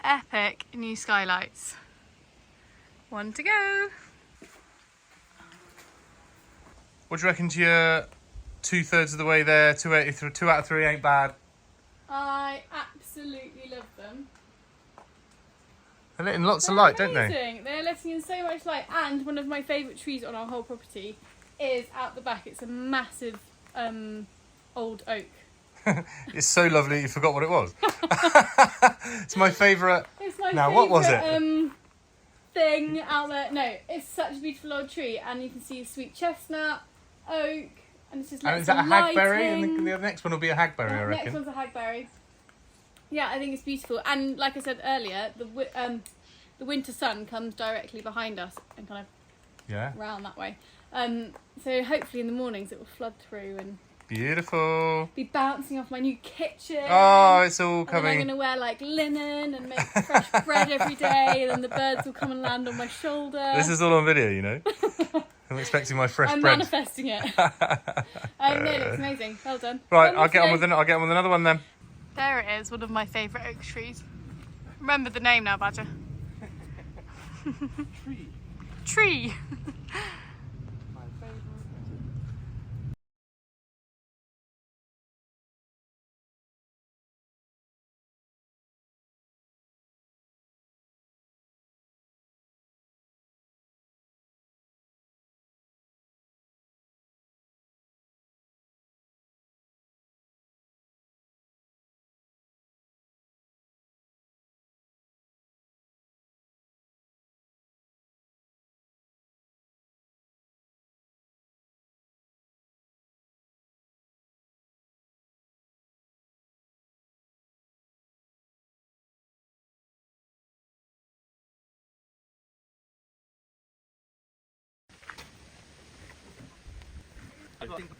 epic new skylights. One to go. What do you reckon to your 2/3 of the way there? 2 out of 3 ain't bad. I absolutely love them. They're letting lots of light, don't they? Amazing. They're letting in so much light, and one of my favourite trees on our whole property is out the back. It's a massive old oak. It's so lovely you forgot what it was. It's my favourite. It's my Now, favourite, what was it? Thing out there. No, it's such a beautiful old tree, and you can see sweet chestnut, oak, and it's just like. And is that a hagberry? And the next one will be a hagberry, I reckon. Next one's a hagberry. Yeah, I think it's beautiful, and like I said earlier, the winter sun comes directly behind us and kind of round that way. So hopefully in the mornings it will flood through and beautiful. Be bouncing off my new kitchen. Oh, it's all coming. And I'm going to wear like linen and make fresh bread every day, and then the birds will come and land on my shoulder. This is all on video, you know. I'm expecting my fresh bread. I'm manifesting it. No, it looks amazing. Well done. Right, I'll get on with another one then. There it is, one of my favourite oak trees. Remember the name now, Badger. Tree. My favourite. I think.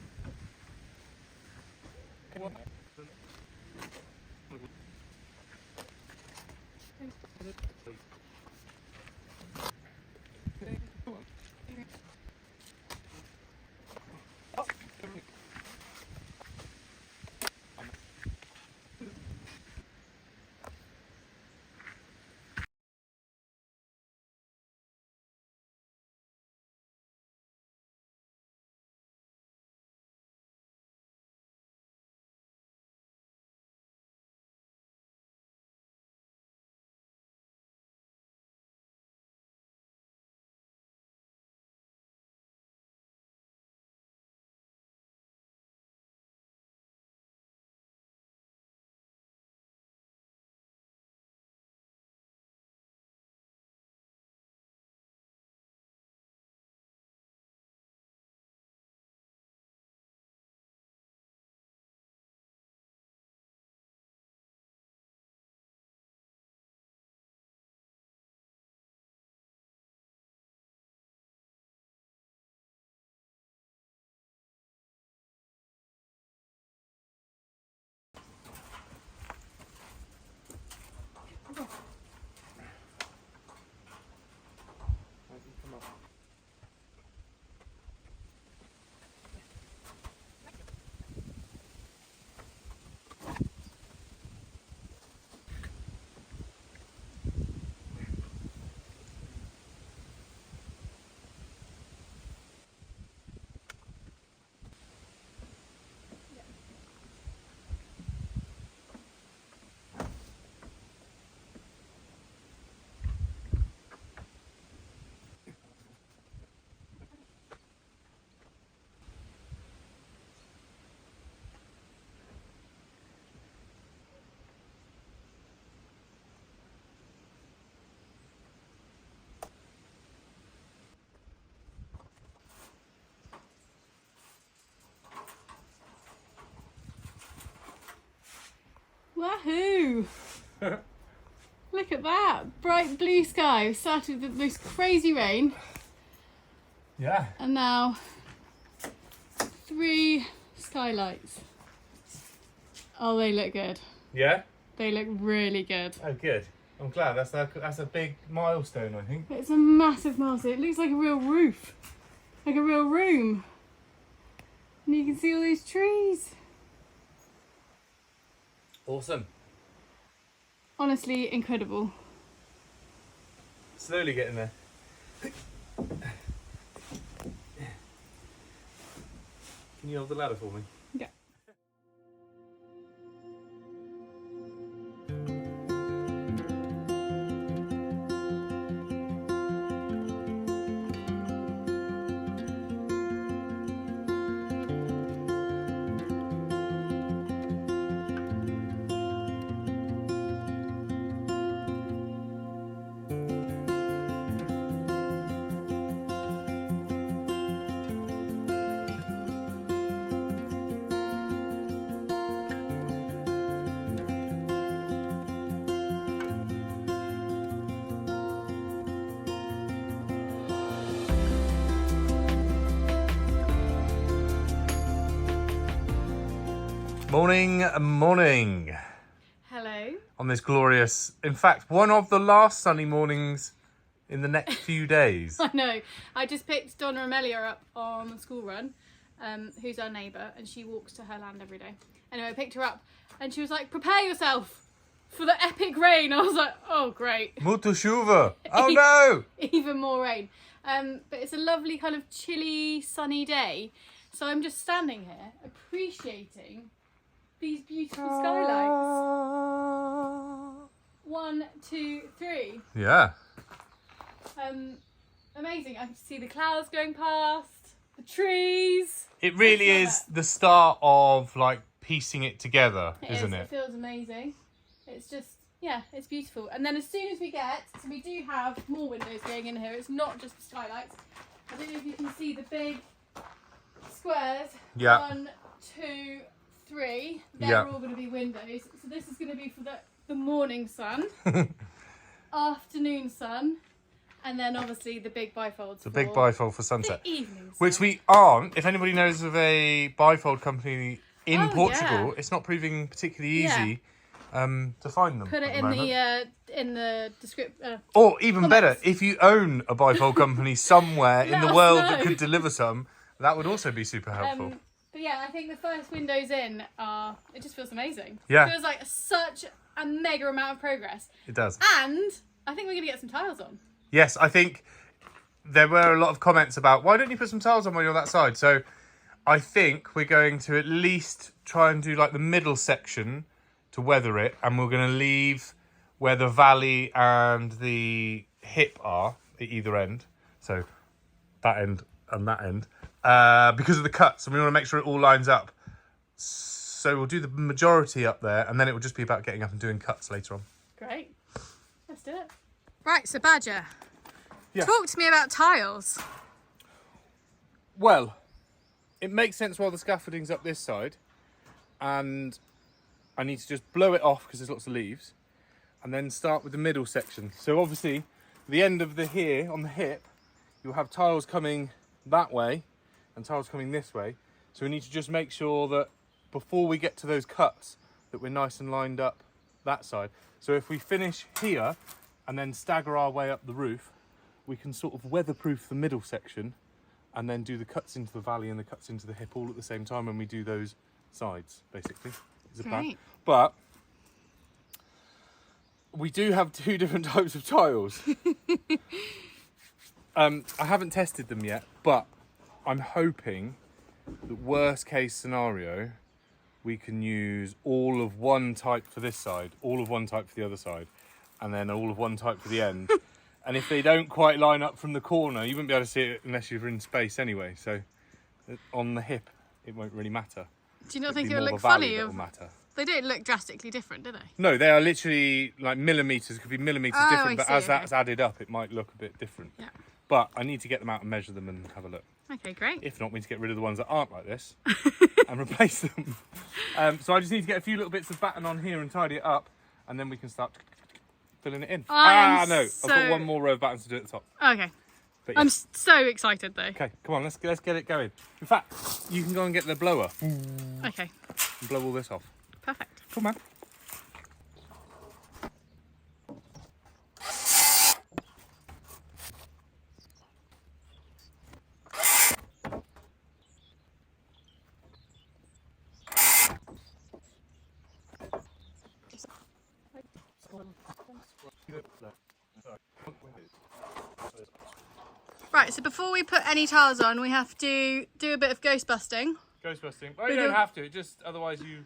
Wahoo! Look at that. Bright blue sky. We started with the most crazy rain. Yeah. And now 3 skylights. Oh, they look good. Yeah? They look really good. Oh, good. I'm glad. That's a big milestone, I think. It's a massive milestone. It looks like a real roof. Like a real room. And you can see all these trees. Awesome. Honestly, incredible. Slowly getting there. Can you hold the ladder for me? Yeah. Morning, morning. Hello. On this glorious, in fact, one of the last sunny mornings in the next few days. I know. I just picked Donna Amelia up on the school run, who's our neighbour, and she walks to her land every day. Anyway, I picked her up and she was like, prepare yourself for the epic rain. I was like, oh, great. Muita chuva. Oh, no. Even more rain. But it's a lovely kind of chilly, sunny day. So I'm just standing here appreciating these beautiful skylights. 1, 2, 3. Yeah. Amazing. I can see the clouds going past, the trees. It really is the start of like piecing it together, isn't it? It feels amazing. It's just, yeah, it's beautiful. And then as soon as we get, so we do have more windows going in here. It's not just the skylights. I don't know if you can see the big squares. Yeah. 1, 2, 3. They're all going to be windows. So this is going to be for the morning sun, afternoon sun, and then obviously the big bifolds. The big bifold for sunset. The evening sun. Which we aren't. If anybody knows of a bifold company in Portugal, yeah. it's not proving particularly easy to find them. Put it in the description. Or even comments. better, if you own a bifold company somewhere in the Let us world know. that could deliver some, that would also be super helpful. But yeah, I think the first windows in it just feels amazing. Yeah. It feels like such a mega amount of progress. It does. And I think we're going to get some tiles on. Yes, I think there were a lot of comments about, why don't you put some tiles on when you're on that side? So I think we're going to at least try and do like the middle section to weather it. And we're going to leave where the valley and the hip are at either end. So that end and that end. Because of the cuts, and we want to make sure it all lines up. So we'll do the majority up there, and then it will just be about getting up and doing cuts later on. Great. Let's do it. Right, so Badger, talk to me about tiles. Well, it makes sense while the scaffolding's up this side, and I need to just blow it off because there's lots of leaves, and then start with the middle section. So obviously, the end of the here on the hip, you'll have tiles coming that way and tiles coming this way. So we need to just make sure that before we get to those cuts that we're nice and lined up that side. So if we finish here and then stagger our way up the roof, we can sort of weatherproof the middle section and then do the cuts into the valley and the cuts into the hip all at the same time when we do those sides, basically, is the plan. But we do have 2 different types of tiles. I haven't tested them yet, but I'm hoping that worst case scenario, we can use all of one type for this side, all of one type for the other side, and then all of one type for the end. And if they don't quite line up from the corner, you wouldn't be able to see it unless you're in space anyway. So on the hip, it won't really matter. Do you not think it would look funny? It'll matter. They don't look drastically different, do they? No, they are literally like millimetres. It could be millimetres different, but as that's added up, it might look a bit different. Yeah. But I need to get them out and measure them and have a look. Okay, great. If not, we need to get rid of the ones that aren't like this and replace them. So I just need to get a few little bits of batten on here and tidy it up, and then we can start filling it in. No, I've got one more row of battens to do at the top. Okay. But yes. I'm so excited though. Okay, come on, let's get it going. In fact, you can go and get the blower. Okay. And blow all this off. Perfect. Come on. Right, so before we put any tiles on, we have to do a bit of ghost busting. Ghost busting? Well, you don't have to. It just, otherwise you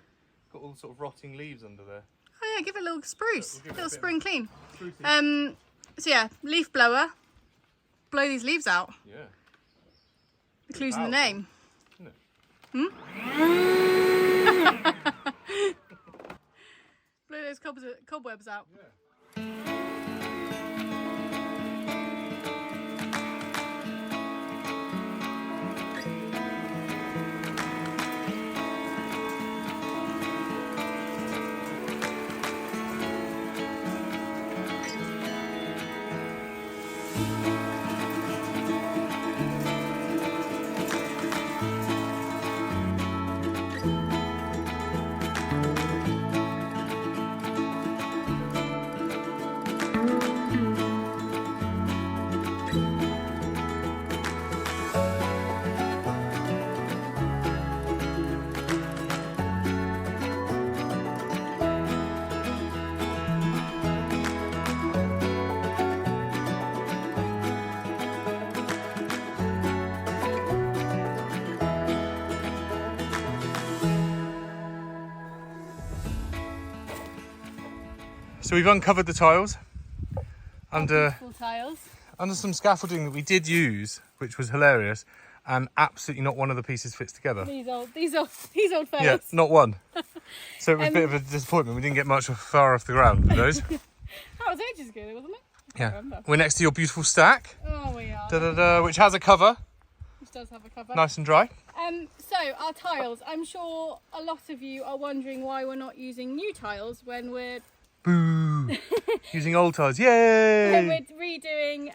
got all sort of rotting leaves under there. Oh yeah, give it a little spruce, We'll little spring clean. Sprucey. So yeah, leaf blower. Blow these leaves out. Yeah. The clue's in the name. Isn't it? Blow those cobwebs out. Yeah. So we've uncovered the tiles under some scaffolding that we did use, which was hilarious, and absolutely not one of the pieces fits together. These old fellas. Yeah, not one. So it was a bit of a disappointment. We didn't get much far off the ground with those. That was ages ago, wasn't it? Yeah. We're next to your beautiful stack. Oh, we are. Da, da, da, which has a cover. Which does have a cover. Nice and dry. So our tiles. I'm sure a lot of you are wondering why we're not using new tiles when we're Boo! Using old tiles, yay! when we're redoing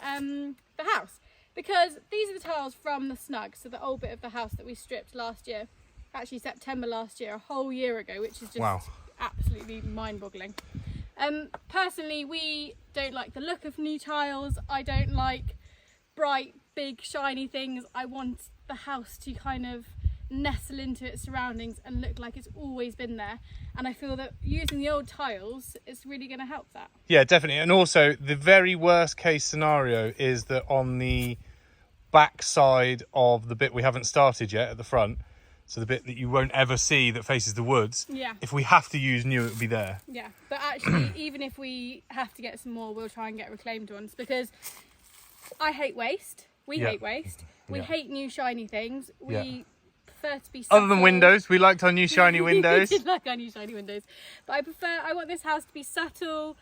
the house, because these are the tiles from the snug, so the old bit of the house that we stripped last year, actually September last year, a whole year ago, which is just absolutely mind-boggling. Personally, we don't like the look of new tiles. I don't like bright, big, shiny things. I want the house to kind of nestle into its surroundings and look like it's always been there, and I feel that using the old tiles is really going to help that. Yeah, definitely. And also the very worst case scenario is that on the back side of the bit we haven't started yet at the front, so the bit that you won't ever see that faces the woods, if we have to use new, it would be there. Yeah, but actually even if we have to get some more, we'll try and get reclaimed ones, because I hate waste. We hate waste. We hate new shiny things. We prefer to be subtle. Other than windows, we liked our new shiny windows. We did like our new shiny windows, but I want this house to be subtle.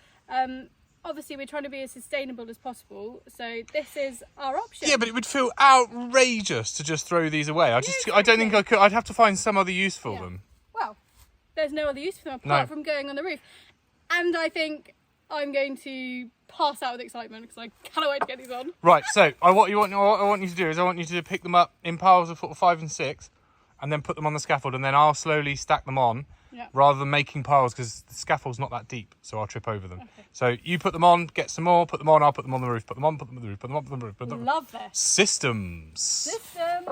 Obviously we're trying to be as sustainable as possible, so this is our option. Yeah, but it would feel outrageous to just throw these away. I don't think I could. I'd have to find some other use for them. Well, there's no other use for them apart from going on the roof, and I think I'm going to pass out with excitement because I cannot wait to get these on. Right, so what I want you to do is I want you to pick them up in piles of 5 and 6, and then put them on the scaffold, and then I'll slowly stack them on, rather than making piles, because the scaffold's not that deep, so I'll trip over them. Okay. So you put them on, get some more, put them on, I'll put them on the roof, put them on, put them on the roof, put them on the roof. Put them on. Love this. Systems.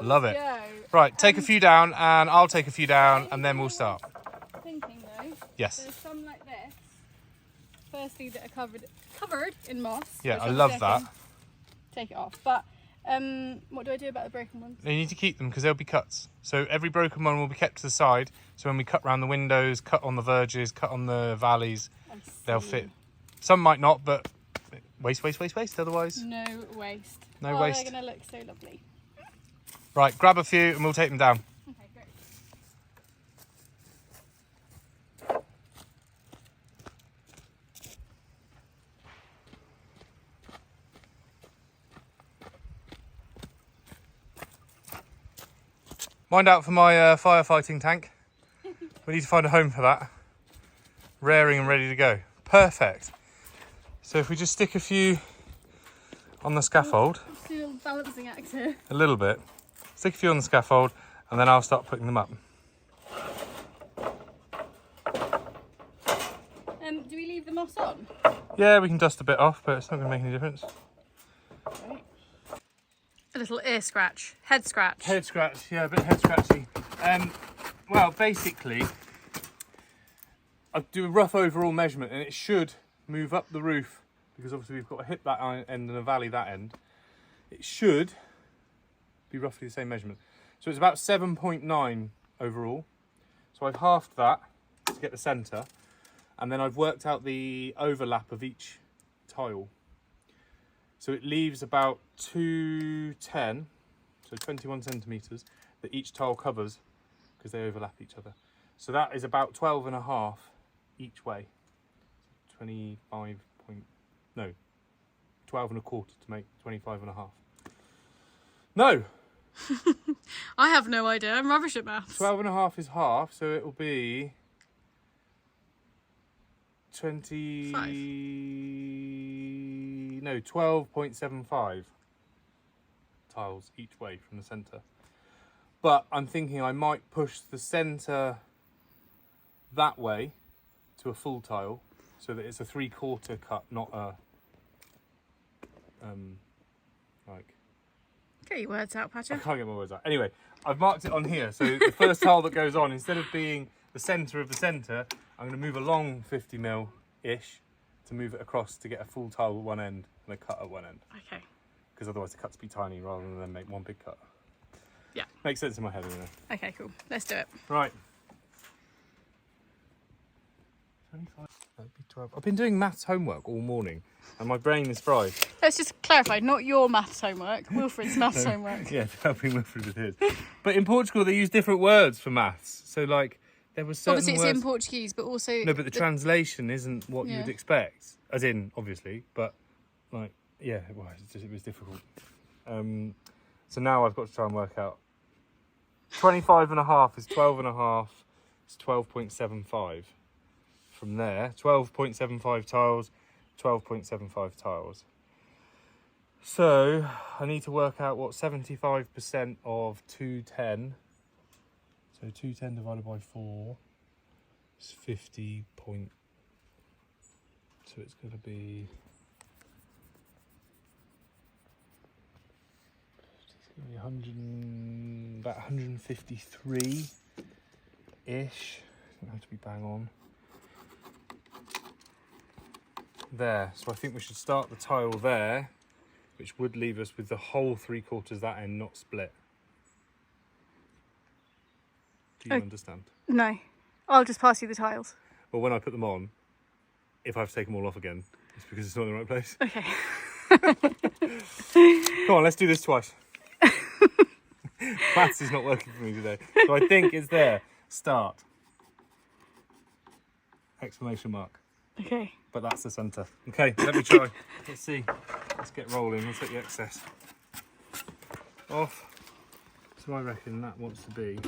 Love it. Go. Right, take a few down, and I'll take a few down, and then we'll start. Thinking though, yes. There's some like this. Firstly, that are covered in moss. Yeah, I love that. Take it off, but what do I do about the broken ones? You need to keep them because they'll be cuts. So every broken one will be kept to the side. So when we cut around the windows, cut on the verges, cut on the valleys, they'll fit. Some might not, but waste. Otherwise, no waste. No waste. They're going to look so lovely. Right, grab a few and we'll take them down. Okay, great. Mind out for my firefighting tank. We need to find a home for that. Raring and ready to go. Perfect. So if we just stick a few on the scaffold. Still balancing act here. A little bit. Stick a few on the scaffold and then I'll start putting them up. Do we leave the moss on? Yeah, we can dust a bit off, but it's not going to make any difference. Right. A little ear scratch, head scratch. Head scratch, yeah, a bit head scratchy. Well, basically, I'll do a rough overall measurement, and it should move up the roof, because obviously we've got to hit that end and a valley that end, it should be roughly the same measurement. So it's about 7.9 overall. So I've halved that to get the centre, and then I've worked out the overlap of each tile. So it leaves about 210, so 21 centimetres, that each tile covers, because they overlap each other. So that is about 12.5 each way. 12 and a quarter to make 25.5. No! I have no idea. I'm rubbish at maths. 12.5 is half, so it will be 12.75 tiles each way from the centre. But I'm thinking I might push the centre that way to a full tile, so that it's a 3/4 cut, not a like. Get your words out, I Patrick. can't get my words out. Anyway, I've marked it on here. So the first tile that goes on, instead of being the centre of the centre, I'm going to move along 50mm-ish to move it across to get a full tile at one end and a cut at one end. Okay. Because otherwise the cuts be tiny rather than make one big cut. Yeah. Makes sense in my head anyway. Okay, cool. Let's do it. Right. 25. That'd be 12. I've been doing maths homework all morning and my brain is fried. Let's just clarify, not your maths homework, Wilfred's maths homework. Yeah, helping Wilfred with his. But in Portugal they use different words for maths. So like there was certain Obviously it's words... in Portuguese, but also... No, but the translation isn't what Yeah. you would expect. As in, obviously, but like, yeah, it was difficult. So now I've got to try and work out. 25.5 is 12.5, it's 12.75. From there, 12.75 tiles, 12.75 tiles. So I need to work out what 75% of 210. So 210 divided by 4 is 50 point. So it's going to be. It's going to be 100, about 153-ish. Doesn't have to be bang on. There, so I think we should start the tile there, which would leave us with the whole 3/4 that end not split. Do you understand? No. I'll just pass you the tiles. Well, when I put them on, if I have to take them all off again, it's because it's not in the right place. Okay. Come on, let's do this twice. Maths is not working for me today. So I think it's there. Start. Exclamation mark. Okay. But that's the centre. Okay, let me try. Let's see. Let's get rolling. Let's take the excess off. So I reckon that wants to be.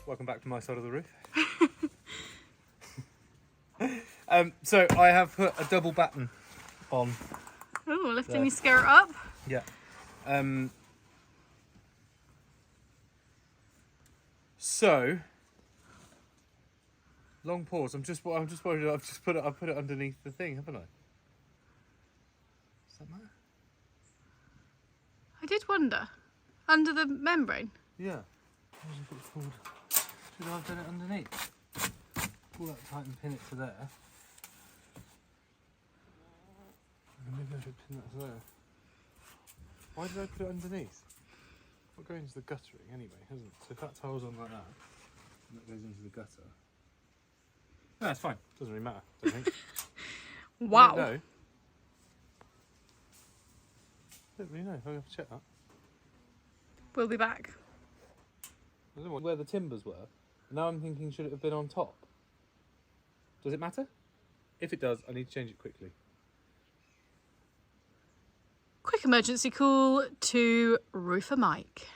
Welcome back to my side of the roof. So I have put a double batten on. Oh, lifting There. your skirt up. Yeah. So long pause. I'm just worried. I've put it underneath the thing, haven't I? Does that matter? I did wonder. Under the membrane. Yeah. Should I have done it underneath? Pull that tight and pin it to there. And maybe I should pin that to there. Why did I put it underneath? Not going into the guttering anyway, hasn't it? So if that tile's on like that, and that goes into the gutter. No, it's fine. Doesn't really matter, I don't think. Wow. No. Don't really know. I'll have to check that. We'll be back. I don't know where the timbers were. Now I'm thinking, should it have been on top? Does it matter? If it does, I need to change it quickly. Quick emergency call to Roofer Mike.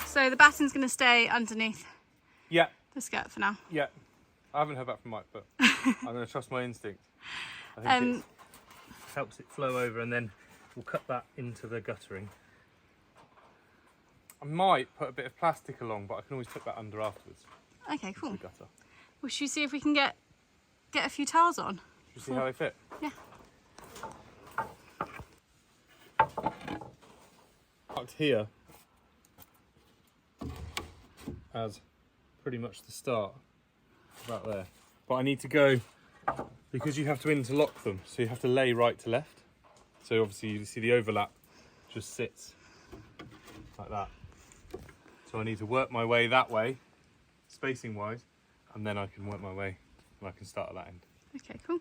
So the batten's going to stay underneath Yeah. the skirt for now. Yeah. I haven't heard back from Mike, but I'm going to trust my instinct. I think it helps it flow over, and then we'll cut that into the guttering. I might put a bit of plastic along, but I can always tuck that under afterwards. Okay, cool. The gutter. Well, should we see if we can get a few tiles on? Should we see how they fit? Yeah. Marked here as pretty much the start, about there. But I need to go, because you have to interlock them, so you have to lay right to left. So obviously you see the overlap just sits like that. So I need to work my way that way, spacing wise, and then I can work my way and I can start at that end. Okay, cool.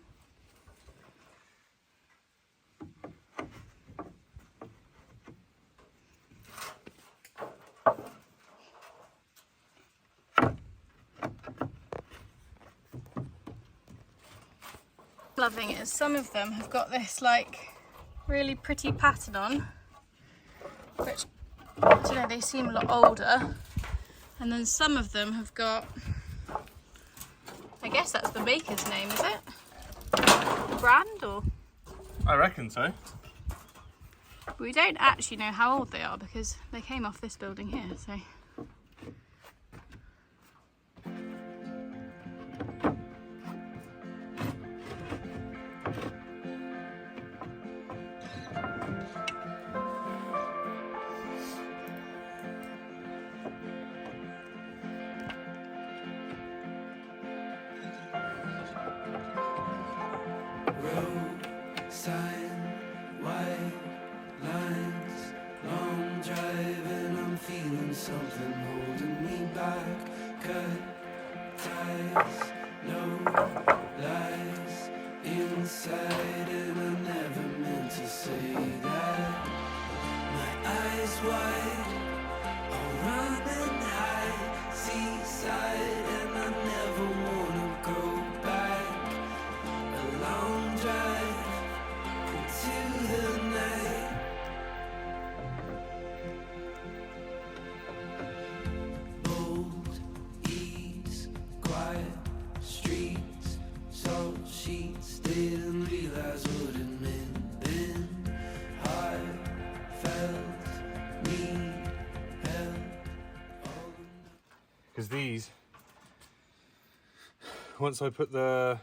Loving it is some of them have got this like really pretty pattern on, which, I don't know, they seem a lot older, and then some of them have got, I guess that's the maker's name, is it? Brand, or? I reckon so. We don't actually know how old they are because they came off this building here, so. Something holding me back. Cut ties, no lies inside, and I never meant to say that. My eyes wide, I'll run and hide, seaside, and I never wanna go back. A long drive into the night. Didn't realize what it meant then. Heart felt need help. Because these, once I put the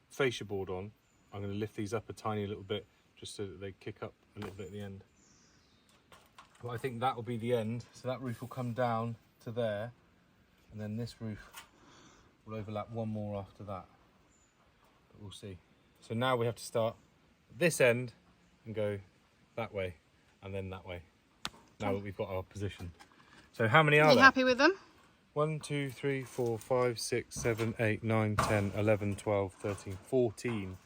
fascia board on, I'm going to lift these up a tiny little bit just so that they kick up a little bit at the end. But I think that will be the end, so that roof will come down to there, and then this roof will overlap one more after that, but we'll see. So now we have to start at this end and go that way and then that way, now that we've got our position. So how many are there? Are you happy with them? 1, 2, 3, 4, 5, 6, 7, 8, 9, 10, 11, 12, 13, 14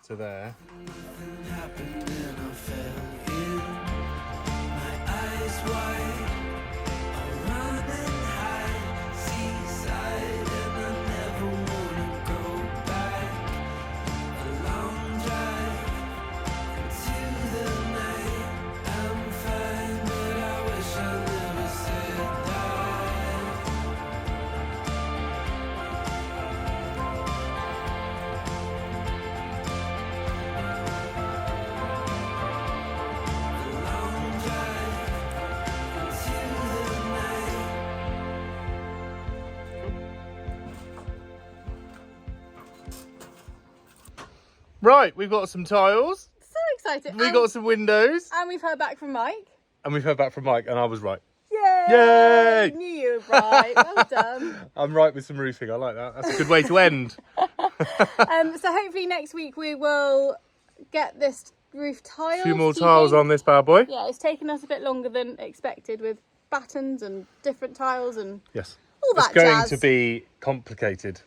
to there. Nothing happened and I fell in. My eyes wide, I'll run and hide, seaside, and I never wanna go back. A long drive into Right, we've got some tiles. So excited. We've got some windows. And we've heard back from Mike. And we've heard back from Mike, and I was right. Yay! Yay! Knew you were right. Well done. I'm right with some roofing. I like that. That's a good way to end. So hopefully next week we will get this roof tile. A few more tiles on this bad boy. Yeah, it's taken us a bit longer than expected with battens and different tiles and yes. all that It's going jazz. to be complicated.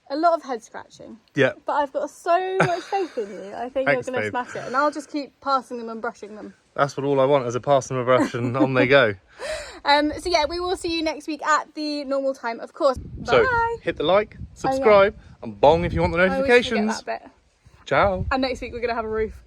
A lot of head scratching. Yeah. But I've got so much faith in you. I think Thanks, you're going to babe. smash it. And I'll just keep passing them and brushing them. That's what all I want, is a pass and a brush, and on they go. So yeah, we will see you next week at the normal time, of course. So Bye. hit the like, subscribe, and bong if you want the I always forget notifications. that bit. Ciao. And next week we're going to have a roof.